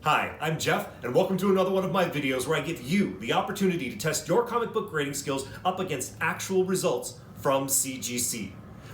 Hi, I'm Jeff, and welcome to another one of my videos where I give you the opportunity to test your comic book grading skills up against actual results from CGC.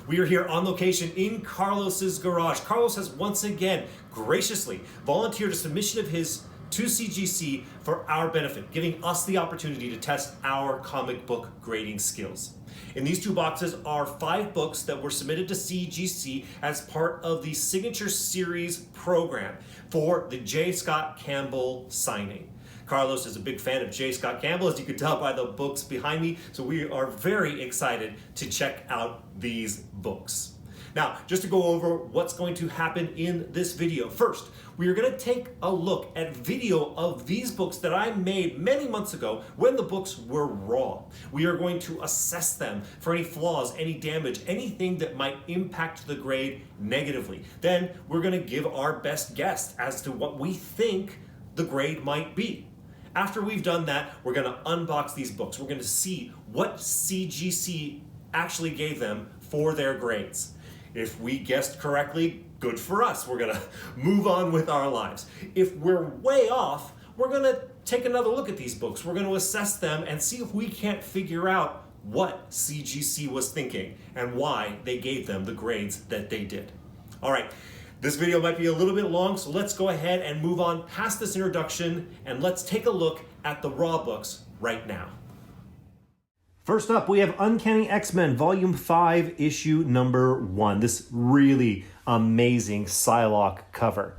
We are here on location in Carlos's garage. Carlos has once again graciously volunteered a submission of his to CGC for our benefit, giving us the opportunity to test our comic book grading skills. In these two boxes are 5 books that were submitted to CGC as part of the Signature Series program for the J. Scott Campbell signing. Carlos is a big fan of J. Scott Campbell, as you can tell by the books behind me, so we are very excited to check out these books. Now, just to go over what's going to happen in this video. First, we are going to take a look at video of these books that I made many months ago when the books were raw. We are going to assess them for any flaws, any damage, anything that might impact the grade negatively. Then we're going to give our best guess as to what we think the grade might be. After we've done that, we're going to unbox these books. We're going to see what CGC actually gave them for their grades. If we guessed correctly, good for us. We're gonna move on with our lives. If we're way off, we're gonna take another look at these books. We're gonna assess them and see if we can't figure out what CGC was thinking and why they gave them the grades that they did. All right, this video might be a little bit long, so let's go ahead and move on past this introduction and let's take a look at the raw books right now. First up, we have Uncanny X-Men, Volume 5, Issue number 1. This really amazing Psylocke cover.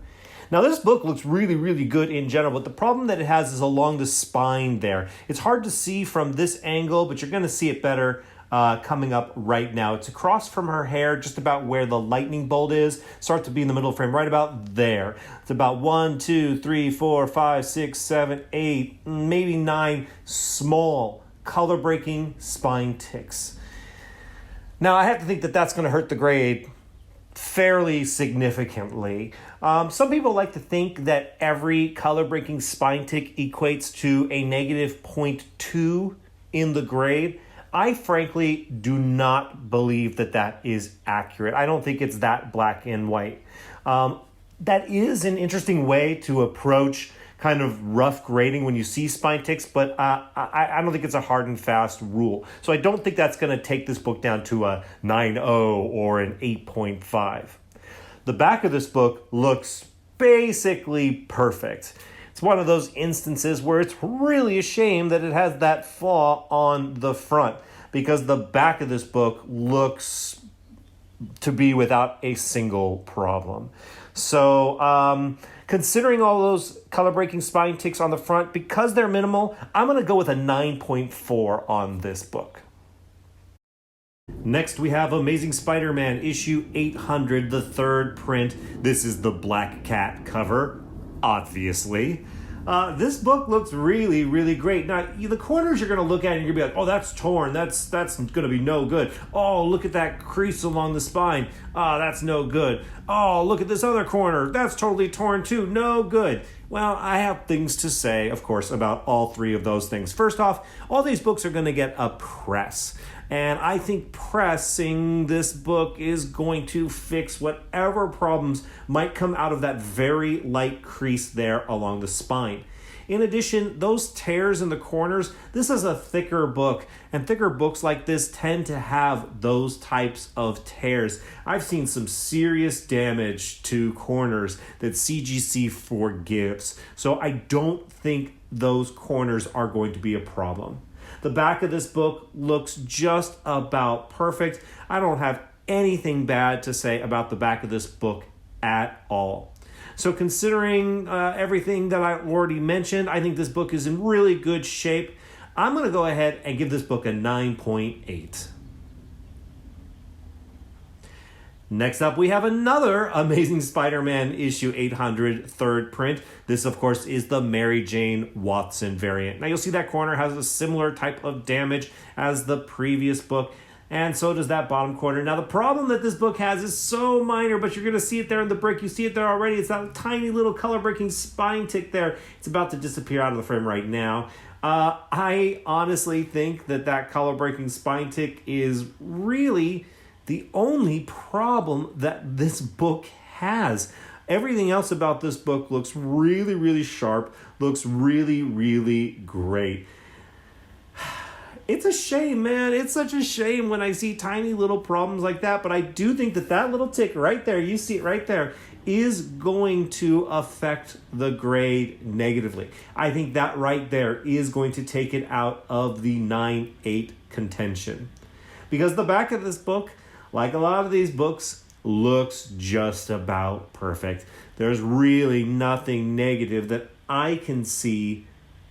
Now, this book looks really, really good in general, but the problem that it has is along the spine there. It's hard to see from this angle, but you're going to see it better coming up right now. It's across from her hair, just about where the lightning bolt is. Starts to be in the middle of the frame, right about there. It's about 1, 2, 3, 4, 5, 6, 7, 8, maybe 9 small color-breaking spine ticks. Now, I have to think that that's going to hurt the grade fairly significantly. Some people like to think that every color-breaking spine tick equates to a negative 0.2 in the grade. I frankly do not believe that that is accurate. I don't think it's that black and white. That is an interesting way to approach kind of rough grading when you see spine ticks, but I don't think it's a hard and fast rule. So I don't think that's going to take this book down to a 9.0 or an 8.5. The back of this book looks basically perfect. It's one of those instances where it's really a shame that it has that flaw on the front, because the back of this book looks to be without a single problem. So, considering all those color-breaking spine ticks on the front, because they're minimal, I'm going to go with a 9.4 on this book. Next, we have Amazing Spider-Man, issue 800, the 3rd print. This is the Black Cat cover, obviously. This book looks really, really great. Now, the corners you're going to look at and you're going to be like, oh, that's torn. That's going to be no good. Oh, look at that crease along the spine. Oh, that's no good. Oh, look at this other corner. That's totally torn too. No good. Well, I have things to say, of course, about all 3 of those things. First off, all these books are going to get a press. And I think pressing this book is going to fix whatever problems might come out of that very light crease there along the spine. In addition, those tears in the corners, this is a thicker book, and thicker books like this tend to have those types of tears. I've seen some serious damage to corners that CGC forgives, so I don't think those corners are going to be a problem. The back of this book looks just about perfect. I don't have anything bad to say about the back of this book at all. So considering everything that I already mentioned, I think this book is in really good shape. I'm going to go ahead and give this book a 9.8. Next up, we have another Amazing Spider-Man issue 800, 3rd print. This, of course, is the Mary Jane Watson variant. Now, you'll see that corner has a similar type of damage as the previous book, and so does that bottom corner. Now, the problem that this book has is so minor, but you're going to see it there in the brick. You see it there already. It's that tiny little color-breaking spine tick there. It's about to disappear out of the frame right now. I honestly think that color-breaking spine tick is really the only problem that this book has. Everything else about this book looks really, really sharp, looks really, really great. It's a shame, man. It's such a shame when I see tiny little problems like that, but I do think that little tick right there, you see it right there, is going to affect the grade negatively. I think that right there is going to take it out of the 9-8 contention. Because the back of this book, like a lot of these books, looks just about perfect. There's really nothing negative that I can see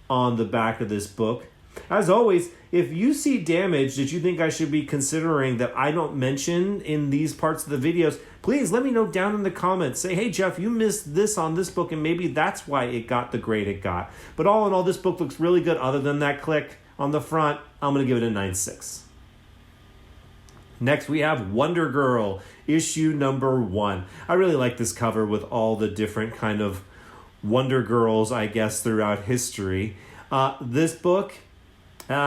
on the back of this book. As always, if you see damage that you think I should be considering that I don't mention in these parts of the videos, please let me know down in the comments. Say, hey, Jeff, you missed this on this book, and maybe that's why it got the grade it got. But all in all, this book looks really good. Other than that click on the front, I'm going to give it a 9.6. Next, we have Wonder Girl, issue number 1. I really like this cover with all the different kind of Wonder Girls, I guess, throughout history. This book,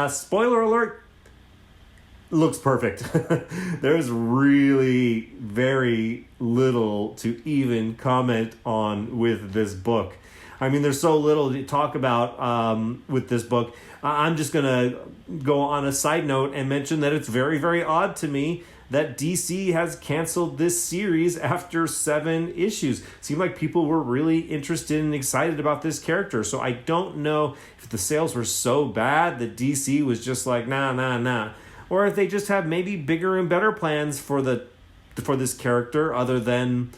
spoiler alert, looks perfect. There's really very little to even comment on with this book. I mean, there's so little to talk about with this book. I'm just going to go on a side note and mention that it's very, very odd to me that DC has canceled this series after 7 issues. Seemed like people were really interested and excited about this character. So I don't know if the sales were so bad that DC was just like, nah. Or if they just have maybe bigger and better plans for this character other than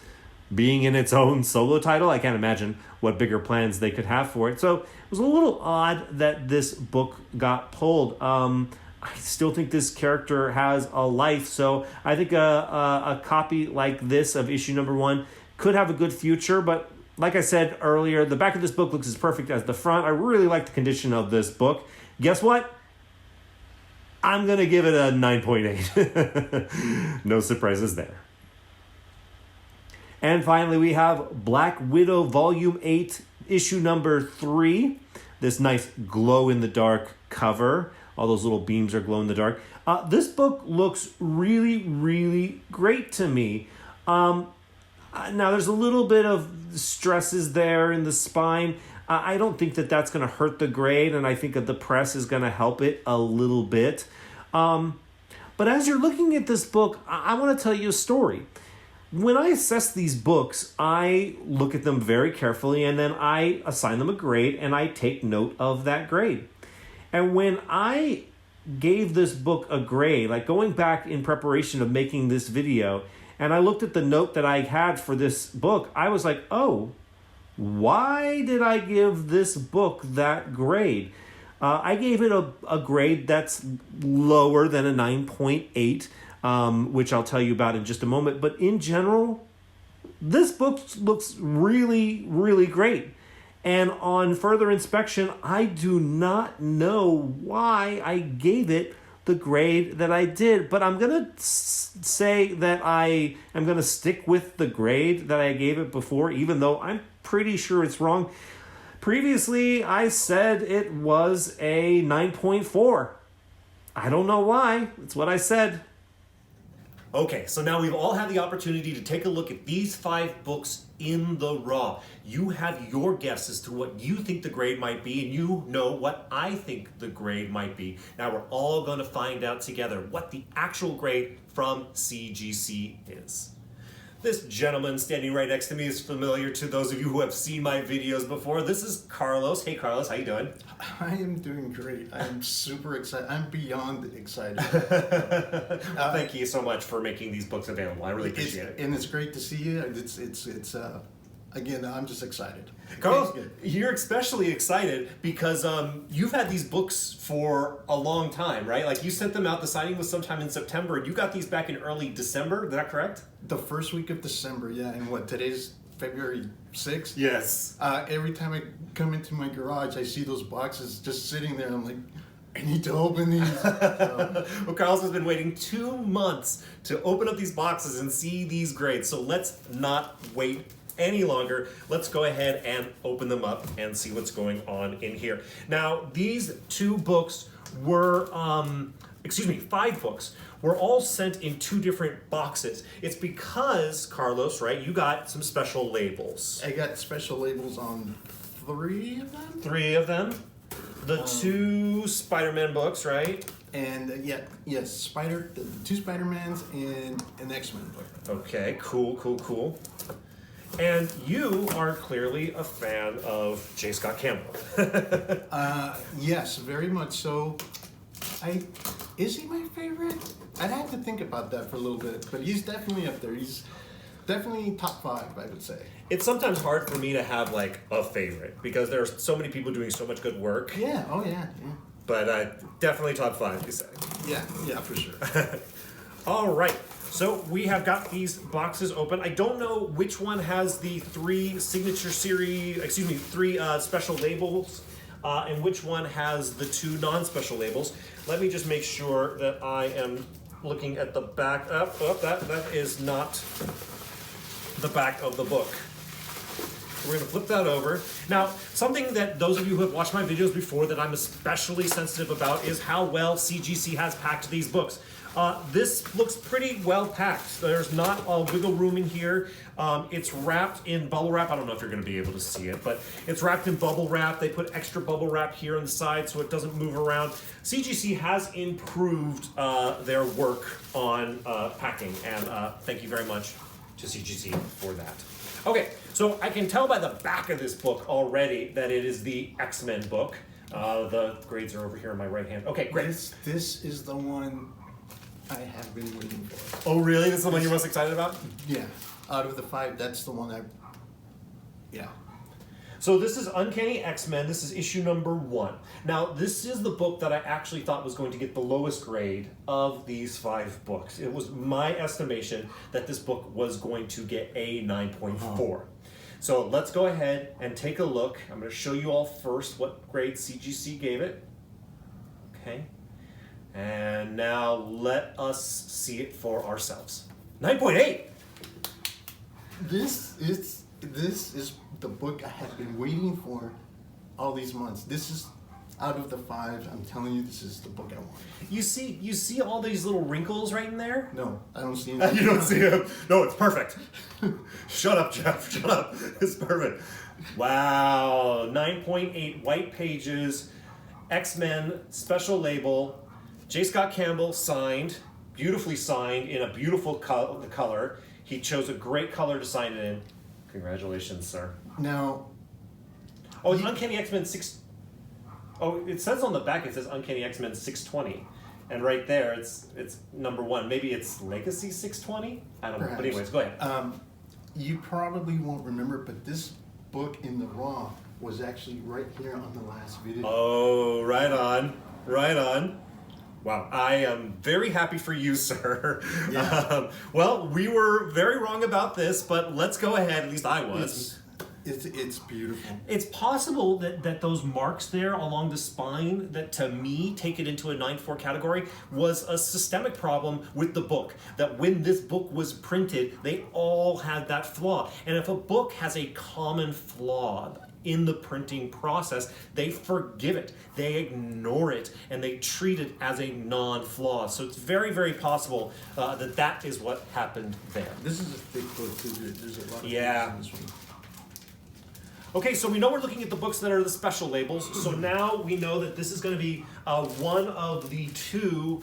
being in its own solo title. I can't imagine what bigger plans they could have for it. So it was a little odd that this book got pulled. I still think this character has a life, so I think a copy like this of issue number 1 could have a good future, but like I said earlier, the back of this book looks as perfect as the front. I really like the condition of this book. Guess what? I'm going to give it a 9.8. No surprises there. And finally, we have Black Widow Volume 8, issue number 3. This nice glow-in-the-dark cover. All those little beams are glow-in-the-dark. This book looks really, really great to me. Now, there's a little bit of stresses there in the spine. I don't think that that's going to hurt the grade, and I think that the press is going to help it a little bit. But as you're looking at this book, I want to tell you a story. When I assess these books, I look at them very carefully, and then I assign them a grade, and I take note of that grade. And when I gave this book a grade, like going back in preparation of making this video, and I looked at the note that I had for this book, I was like, oh, why did I give this book that grade? I gave it a grade that's lower than a 9.8, which I'll tell you about in just a moment. But in general, this book looks really, really great. And on further inspection, I do not know why I gave it the grade that I did. But I'm going to say that I am going to stick with the grade that I gave it before, even though I'm pretty sure it's wrong. Previously, I said it was a 9.4. I don't know why. It's what I said. Okay, so now we've all had the opportunity to take a look at these 5 books in the raw. You have your guess as to what you think the grade might be, and you know what I think the grade might be. Now we're all going to find out together what the actual grade from CGC is. This gentleman standing right next to me is familiar to those of you who have seen my videos before. This is Carlos. Hey Carlos, how you doing? I am doing great. I am super excited. I'm beyond excited. Well, thank you so much for making these books available. I really appreciate it. And it's great to see you. It's again, I'm just excited. Carlos, you're especially excited because you've had these books for a long time, right? Like you sent them out, the signing was sometime in September, and you got these back in early December, is that correct? The first week of December, yeah. And what, today's February 6th? Yes. Every time I come into my garage, I see those boxes just sitting there. I'm like, I need to open these. Well, Carlos has been waiting 2 months to open up these boxes and see these grades. So let's not wait any longer. Let's go ahead and open them up and see what's going on in here. Now, these 2 books were, 5 books were all sent in 2 different boxes. It's because, Carlos, right, you got some special labels. I got special labels on 3 of them. 3 of them. The 2 Spider-Man books, right? And the 2 Spider-Mans and an X-Men book. Okay, cool. And you are clearly a fan of J. Scott Campbell. Yes, very much so. Is he my favorite? I'd have to think about that for a little bit, but he's definitely up there. He's definitely top 5, I would say. It's sometimes hard for me to have like a favorite because there's so many people doing so much good work. Yeah, oh yeah. But definitely top 5, you say. Yeah, for sure. All right. So we have got these boxes open. I don't know which one has the 3 special labels, and which one has the 2 non-special labels. Let me just make sure that I am looking at the back. That is not the back of the book. We're going to flip that over. Now, something that those of you who have watched my videos before that I'm especially sensitive about is how well CGC has packed these books. This looks pretty well packed. There's not a wiggle room in here. It's wrapped in bubble wrap. I don't know if you're going to be able to see it, but it's wrapped in bubble wrap. They put extra bubble wrap here on the side so it doesn't move around. CGC has improved their work on packing, and thank you very much to CGC for that. Okay, so I can tell by the back of this book already that it is the X-Men book. The grades are over here on my right hand. Okay, great. This is the one I have been waiting for. Oh, really? This is the one you're most excited about? Yeah. Out of the 5, that's the one yeah. So this is Uncanny X-Men. This is issue number 1. Now, this is the book that I actually thought was going to get the lowest grade of these 5 books. It was my estimation that this book was going to get a 9.4. So let's go ahead and take a look. I'm going to show you all first what grade CGC gave it. Okay. And now let us see it for ourselves. 9.8! This is the book I have been waiting for all these months. This is out of the 5. I'm telling you, this is the book I want. You see all these little wrinkles right in there? No, I don't see anything. You don't see them? No, it's perfect. Shut up, Jeff. Shut up. It's perfect. Wow. 9.8 white pages. X-Men special label. J. Scott Campbell signed, beautifully signed in a beautiful color. He chose a great color to sign it in. Congratulations, sir. Now, oh, it's Uncanny X-Men 6. Oh, it says on the back, it says Uncanny X-Men 620. And right there, it's number 1. Maybe it's Legacy 620? I don't know. But anyways, go ahead. You probably won't remember, but this book in the raw was actually right here on the last video. Oh, right on. Right on. Wow, I am very happy for you, sir. Yeah. Well, we were very wrong about this, but let's go ahead, at least I was. It's beautiful. It's possible that those marks there along the spine that to me take it into a 9.4 category was a systemic problem with the book. That when this book was printed, they all had that flaw. And if a book has a common flaw in the printing process, they forgive it, they ignore it, and they treat it as a non-flaw. So it's very, very possible that is what happened there. This is a thick book too. There's a lot of yeah. things in this one. Okay, so we know we're looking at the books that are the special labels. So now we know that this is going to be one of the 2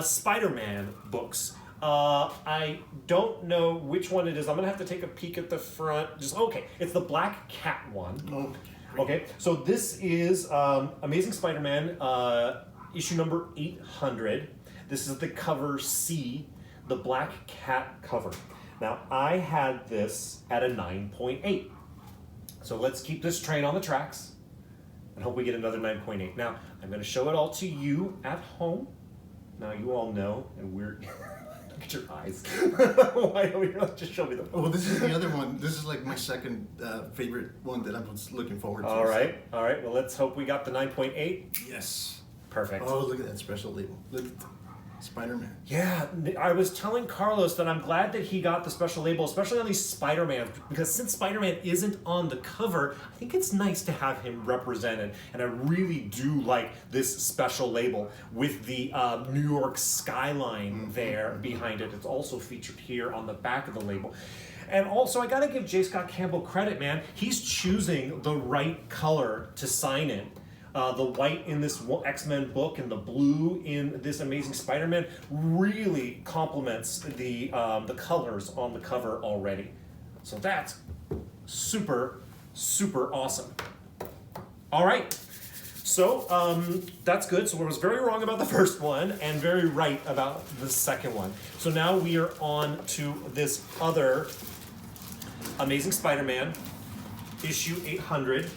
Spider-Man books. I don't know which one it is. I'm going to have to take a peek at the front. Okay, it's the Black Cat one. Okay, so this is Amazing Spider-Man, issue number 800. This is the cover C, the Black Cat cover. Now, I had this at a 9.8. So let's keep this train on the tracks and hope we get another 9.8. Now, I'm going to show it all to you at home. Now, you all know, and we're... Look at your eyes. Why don't you just show me the book? Well, this is the other one. This is like my second favorite one that I was looking forward to. All right. Well, let's hope we got the 9.8. Yes. Perfect. Oh, look at that special label. Look. Spider-Man. Yeah, I was telling Carlos that I'm glad that he got the special label, especially on these Spider-Man, because since Spider-Man isn't on the cover, I think it's nice to have him represented. And I really do like this special label with the New York skyline there behind it. It's also featured here on the back of the label. And also, I gotta give J. Scott Campbell credit, man. He's choosing the right color to sign in. The white in this X-Men book and the blue in this Amazing Spider-Man really complements the colors on the cover already. So that's super, super awesome. All right, so that's good. So I was very wrong about the first one and very right about the second one. So now we are on to this other Amazing Spider-Man, issue 800.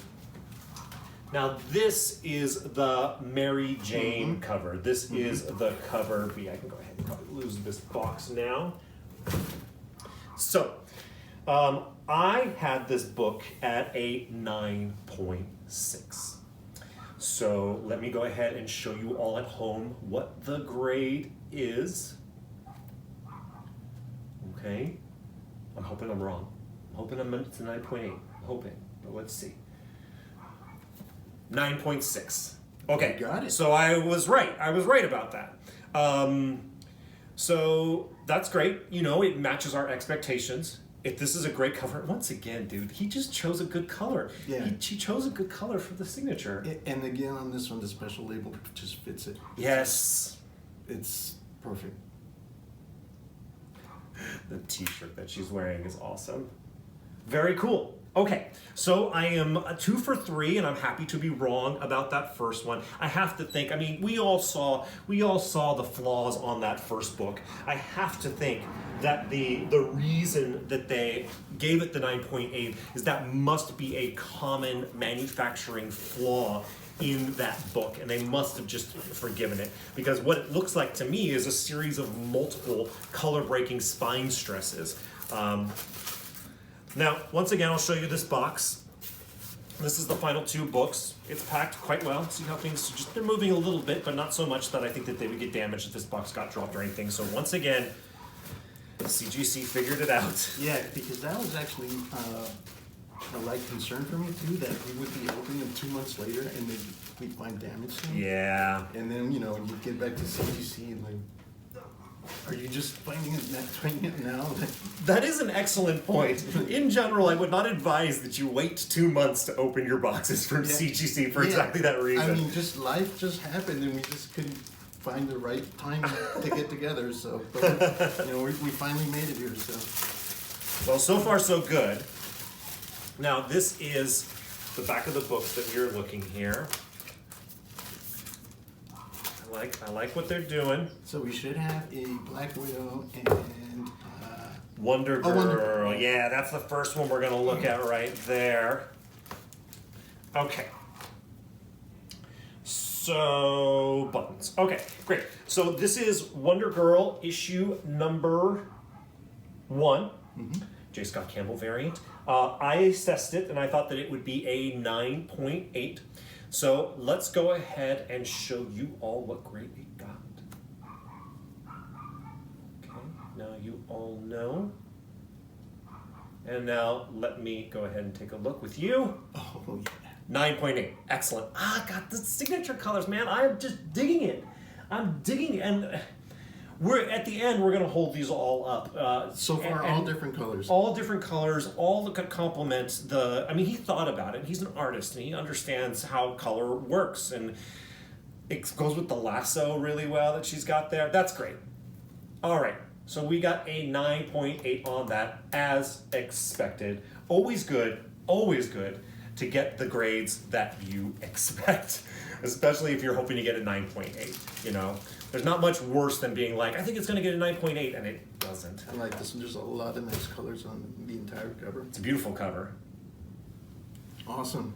Now this is the Mary Jane cover. This is the cover B. I can go ahead and probably lose this box now. So, I had this book at a 9.6. So let me go ahead and show you all at home what the grade is. Okay, I'm hoping I'm wrong. I'm hoping it's a 9.8. I'm hoping, but let's see. 9.6. Okay, Got it. So I was right. I was right about that. So that's great. You know, it matches our expectations. If this is a great cover, once again, dude, he just chose a good color. Yeah. He chose a good color for the signature. And again, on this one, the special label just fits it. Yes. It's perfect. The t-shirt that she's wearing is awesome. Very cool. Okay, so I am 2 for 3, and I'm happy to be wrong about that first one. I have to think. I mean, we all saw the flaws on that first book. I have to think that the reason that they gave it the 9.8 is that must be a common manufacturing flaw in that book, and they must have just forgiven it, because what it looks like to me is a series of multiple color-breaking spine stresses. Now, once again, I'll show you this box. This is the final 2 books. It's packed quite well. See how things, they're moving a little bit, but not so much that I think that they would get damaged if this box got dropped or anything. So once again, CGC figured it out. Yeah, because that was actually a light concern for me too, that we would be opening them 2 months later and we'd find damage to them. Yeah. And then, you you get back to CGC and like, are you just finding it now? That is an excellent point. In general, I would not advise that you wait 2 months to open your boxes from CGC for exactly that reason. I mean, just life just happened and we just couldn't find the right time to get together. So, but, we finally made it here. So, well, so far so good. Now, this is the back of the books that we're looking here. I like what they're doing. So we should have a Black Widow and Wonder Girl. Wonder Girl. Yeah, that's the first one we're gonna look at right there. Okay. So buttons. Okay, great. So this is Wonder Girl issue number 1. J. Scott Campbell variant. I assessed it and I thought that it would be a 9.8. So let's go ahead and show you all what grade it got. Okay, now you all know. And now let me go ahead and take a look with you. Oh, yeah. 9.8, excellent. Got the signature colors, man. I'm just digging it. I'm digging it. And we're at the end, we're gonna hold these all up. So far, all different colors. All different colors, all that complements the, I mean, he thought about it. He's an artist and he understands how color works. And it goes with the lasso really well that she's got there. That's great. All right, so we got a 9.8 on that as expected. Always good to get the grades that you expect, especially if you're hoping to get a 9.8, There's not much worse than being like, I think it's going to get a 9.8, and it doesn't. I like this one. There's a lot of nice colors on the entire cover. It's a beautiful cover. Awesome.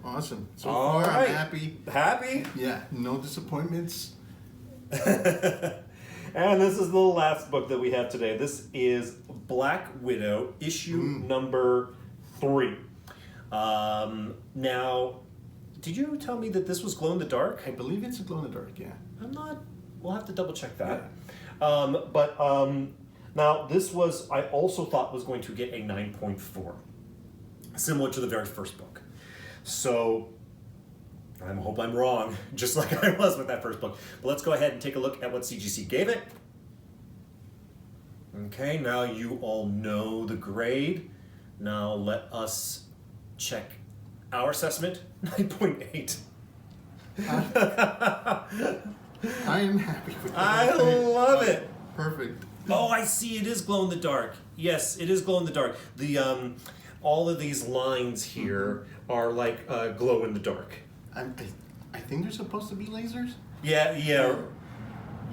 So All far, right. I'm happy. Happy? Yeah, no disappointments. And this is the last book that we have today. This is Black Widow, issue number 3. Now, did you tell me that this was glow in the dark? I believe it's a glow in the dark, yeah. I'm not. We'll have to double check that. Now this was, I also thought was going to get a 9.4, similar to the very first book. So I hope I'm wrong, just like I was with that first book. But let's go ahead and take a look at what CGC gave it. Okay, now you all know the grade. Now let us check our assessment. 9.8. I am happy with that. I love it. Perfect. Oh, I see. It is glow in the dark. Yes, it is glow in the dark. The all of these lines here are like glow in the dark. I think they're supposed to be lasers. Yeah.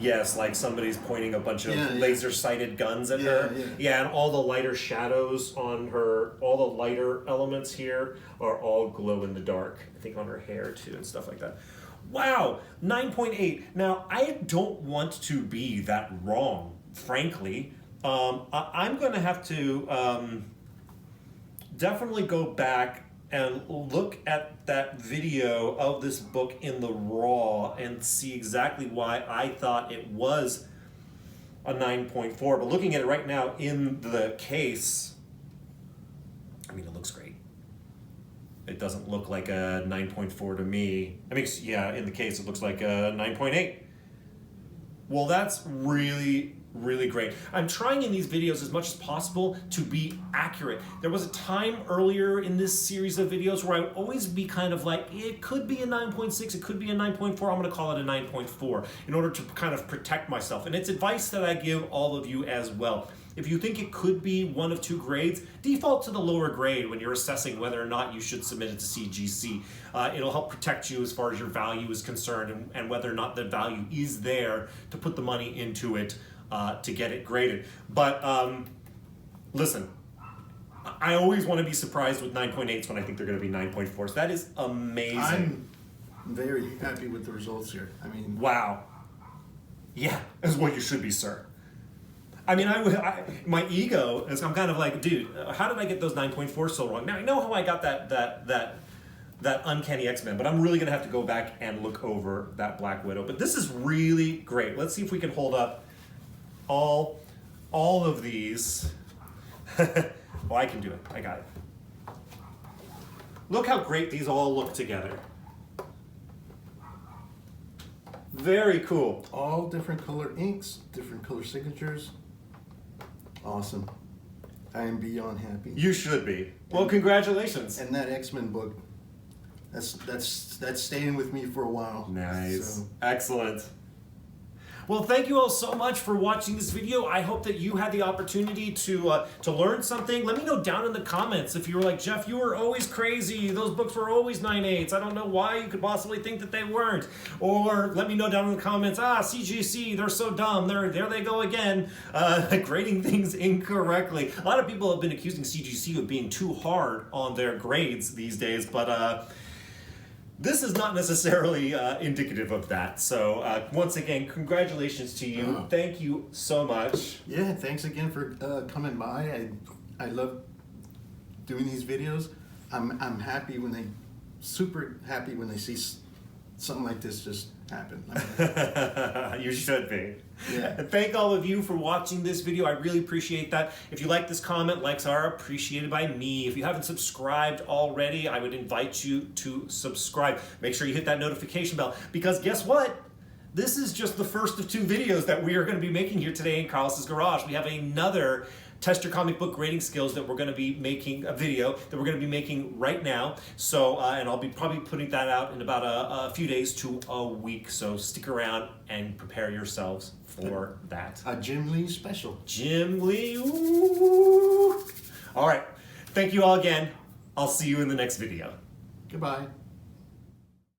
Yes, like somebody's pointing a bunch of laser-sighted guns at her. Yeah, and all the lighter shadows on her, all the lighter elements here are all glow in the dark. I think on her hair too and stuff like that. Wow, 9.8. Now, I don't want to be that wrong, frankly. I'm going to have to definitely go back and look at that video of this book in the raw and see exactly why I thought it was a 9.4. But looking at it right now in the case, I mean, it looks great. It doesn't look like a 9.4 to me. I mean, yeah, in the case, it looks like a 9.8. Well, that's really, really great. I'm trying in these videos as much as possible to be accurate. There was a time earlier in this series of videos where I would always be kind of like, it could be a 9.6, it could be a 9.4, I'm gonna call it a 9.4 in order to kind of protect myself. And it's advice that I give all of you as well. If you think it could be one of two grades, default to the lower grade when you're assessing whether or not you should submit it to CGC. It'll help protect you as far as your value is concerned and whether or not the value is there to put the money into it to get it graded. But listen, I always want to be surprised with 9.8s when I think they're going to be 9.4s. That is amazing. I'm very happy with the results here. I mean, wow. Yeah, is what you should be, sir. I mean, my ego is, I'm kind of like, dude, how did I get those 9.4s so wrong? Now, I know how I got that Uncanny X-Men, but I'm really going to have to go back and look over that Black Widow. But this is really great. Let's see if we can hold up all of these. Oh, I can do it. I got it. Look how great these all look together. Very cool. all different color inks, different color signatures. Awesome. I am beyond happy. You should be. Well, congratulations. And that X-Men book, that's staying with me for a while. Nice. So. Excellent. Well, thank you all so much for watching this video. I hope that you had the opportunity to learn something. Let me know down in the comments if you were like, Jeff, you were always crazy. Those books were always 9.8s. I don't know why you could possibly think that they weren't. Or let me know down in the comments, CGC, they're so dumb. There they go again, grading things incorrectly. A lot of people have been accusing CGC of being too hard on their grades these days, but this is not necessarily indicative of that. So once again, congratulations to you. Thank you so much. Yeah, thanks again for coming by. I love doing these videos. I'm happy when super happy when they see something like this just happen. You should be. Yeah. And thank all of you for watching this video. I really appreciate that. If you like this comment, likes are appreciated by me. If you haven't subscribed already, I would invite you to subscribe. Make sure you hit that notification bell, because guess what? This is just the first of 2 videos that we are going to be making here today in Carlos's Garage. We have another Test Your Comic Book Grading Skills that we're going to be making a video that we're going to be making right now. So, and I'll be probably putting that out in about a few days to a week. So stick around and prepare yourselves for that. A Jim Lee special. Jim Lee. Ooh. All right. Thank you all again. I'll see you in the next video. Goodbye.